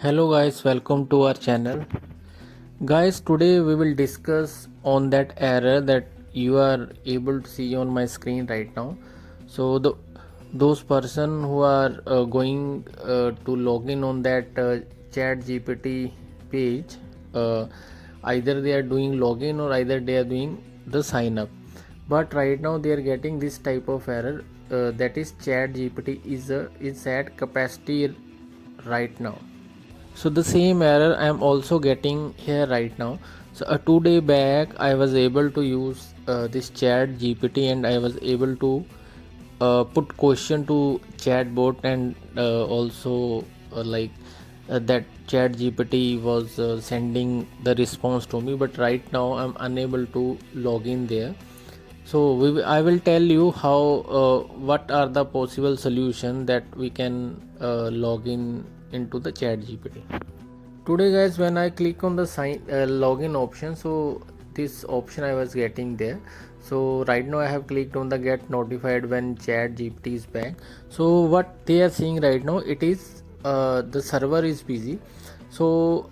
Hello guys, welcome to our channel. Guys, today we will discuss on that error that you are able to see on my screen right now. So those person who are going to log in on that Chat GPT page, uh, either they are doing login or either they are doing the sign up. But right now they are getting this type of error, that is Chat GPT is at capacity right now. So the same error I am also getting here right now. So a 2 day back I was able to use this Chat GPT, and I was able to put question to chatbot, and also that Chat GPT was sending the response to me, but right now I'm unable to log in there. So I will tell you how, what are the possible solution that we can log in into the Chat GPT. Today guys, when I click on the login option, so this option I was getting there. So right now I have clicked on the get notified when Chat GPT is back. So what they are seeing right now, it is the server is busy. So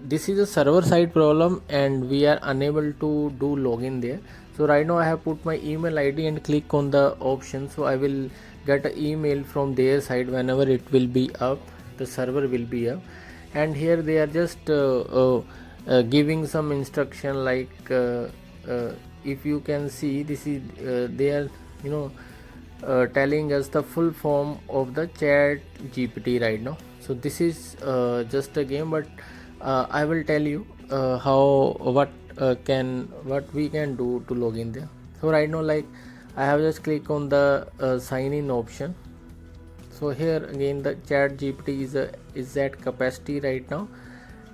this is a server side problem and we are unable to do login there. So right now I have put my email ID and click on the option, so I will get an email from their side whenever it will be up, the server will be up. And here they are just giving some instruction like, if you can see, this is they are, you know, telling us the full form of the Chat GPT right now. So this is just a game, but I will tell you how what we can do to log in there. So right now, like, I have just clicked on the sign in option. So here again the Chat GPT is at capacity right now,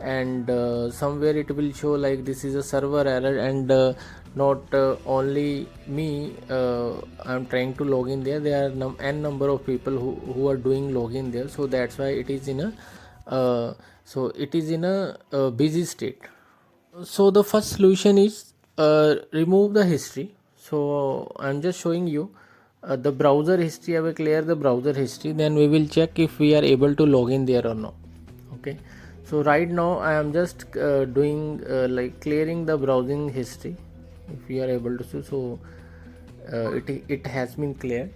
and somewhere it will show like this is a server error, and not only me, I'm trying to log in there. There are n number of people who are doing login there, so that's why it is in a busy state. So the first solution is remove the history. So I'm just showing you the browser history. I will clear the browser history, then we will check if we are able to log in there or not. Okay, so right now I am just doing like clearing the browsing history. If we are able to see, so it has been cleared.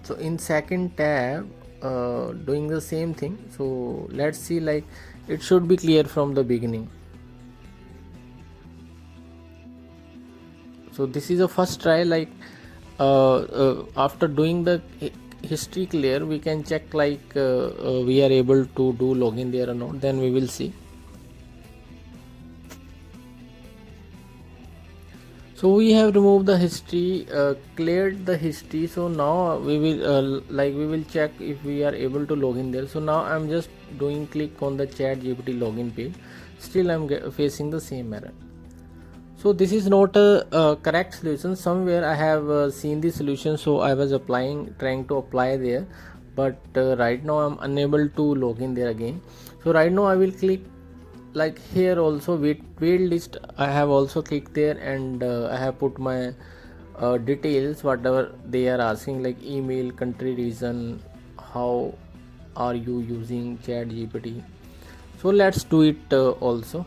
So in second tab, doing the same thing. So let's see, like, it should be clear from the beginning. So this is a first try, like, after doing the history clear, we can check like we are able to do login there or not, then we will see. So we have removed the history, cleared the history. So now we will we will check if we are able to log in there. So now I'm just doing click on the Chat GPT login page. Still I'm facing the same error. So this is not a correct solution. Somewhere I have seen the solution, so I was trying to apply there, but right now I'm unable to log in there again. So right now I will click like here also wait list. I have also clicked there, and I have put my details, whatever they are asking, like email, country, region, how are you using Chat GPT. So let's do it also.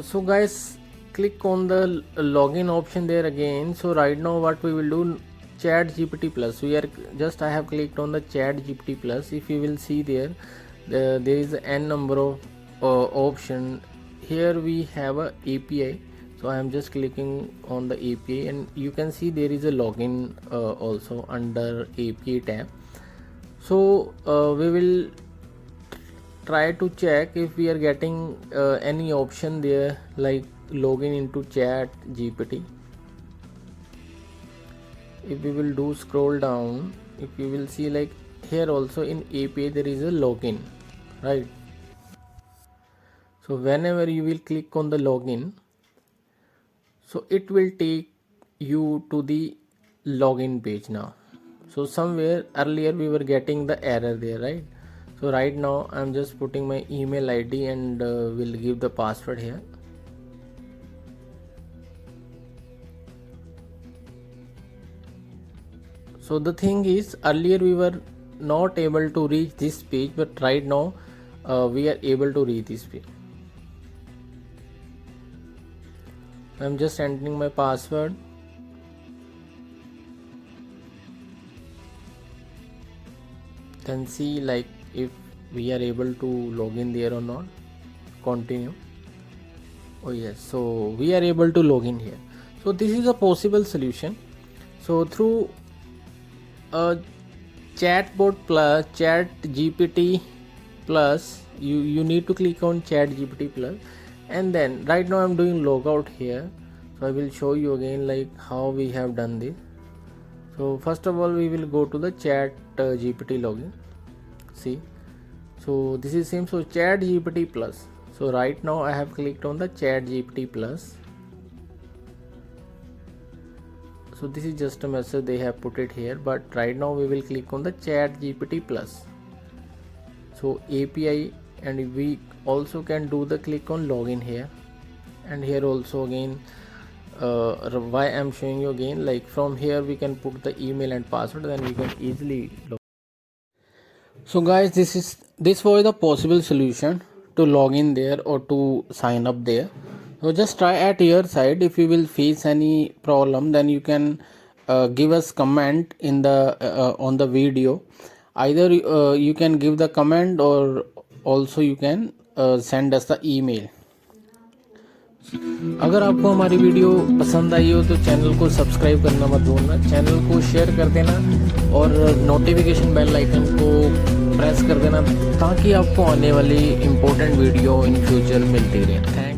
So guys, click on the login option there again. So right now what we will do, Chat GPT plus, we are just, I have clicked on the Chat GPT plus. If you will see there, there is n number of option. Here we have a API, so I am just clicking on the API, and you can see there is a login also under API tab. So we will try to check if we are getting any option there like login into Chat GPT. If we will do scroll down, if you will see, like, here also in API there is a login, right? So whenever you will click on the login, so it will take you to the login page now. So somewhere earlier we were getting the error there, right? So right now I'm just putting my email ID and will give the password here. So the thing is, earlier we were not able to reach this page, but right now we are able to reach this page. I'm just entering my password. Then see like if we are able to log in there or not. Continue. Oh yes, so we are able to log in here. So this is a possible solution. So through chatbot plus chat GPT plus, you need to click on chat GPT plus, and then right now I'm doing logout here. So I will show you again like how we have done this. So first of all we will go to the chat GPT login. See, so this is same, so chat GPT plus. So right now I have clicked on the chat GPT plus. So this is just a message they have put it here, but right now we will click on the chat GPT plus. So API, and we also can do the click on login here, and here also again why I'm showing you again, like from here we can put the email and password, then we can easily log. So guys, this was the possible solution to log in there or to sign up there. So just try at your side. If you will face any problem, then you can give us comment in the on the video. Either you can give the comment, or also you can send us the email. अगर आपको हमारी video पसंद आई हो तो channel को subscribe करना मत भूलना, चैनल को शेयर कर देना और नोटिफिकेशन बेल आइकन को प्रेस कर देना, ताकि आपको आने वाली इम्पोर्टेंट वीडियो इन फ्यूचर मिलती रहे।